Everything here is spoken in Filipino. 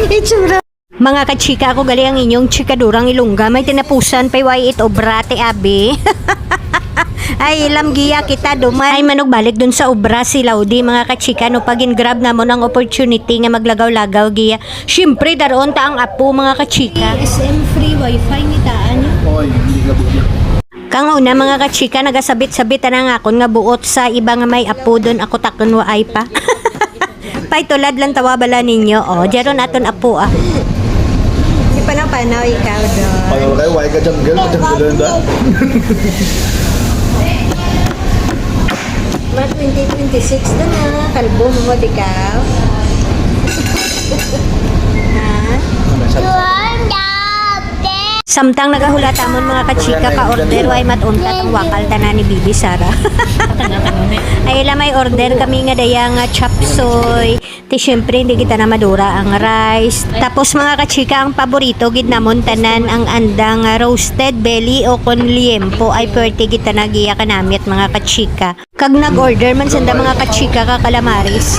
Itsura. Mga kachika, ako gali ang inyong chikadurang ilungga. May tinapusan pa it obrate abi. Ay, ilam giya kita duman. Ay, manog balik dun sa obra si Laudi, mga kachika, no pagin grab na mo ng opportunity nga maglagaw-lagaw giya. Siyempre, daroon ta ang apo, mga kachika. SM free wifi ni taan. Oy, hindi ka bugya. Kang una, mga kachika, nagasabit-sabit na nga akon nga buot sa iba nga may apo dun, ako takon wa ay pa. Pay tulad lang tawa bala ninyo, oh, jaron aton apo ah. Di pa na panaw ikaw doon. Pagawa kayo, why ka jungle? Jungle na. Mga 2026 na na, kalbo mo di ka. Samtang nagahulat-amon mga kachika ka order way matuntat ang wakal tanan ni Bibi Sara. Ay ila may order kami nga daya nga chop suey. Ti syempre hindi kita na madura ang rice. Tapos mga kachika ang paborito gid namon tanan ang andang roasted belly o con liempo ay pwerte kita nagiya kanamit mga kachika. Kag nag-order man sanda mga kachika ka calamaris.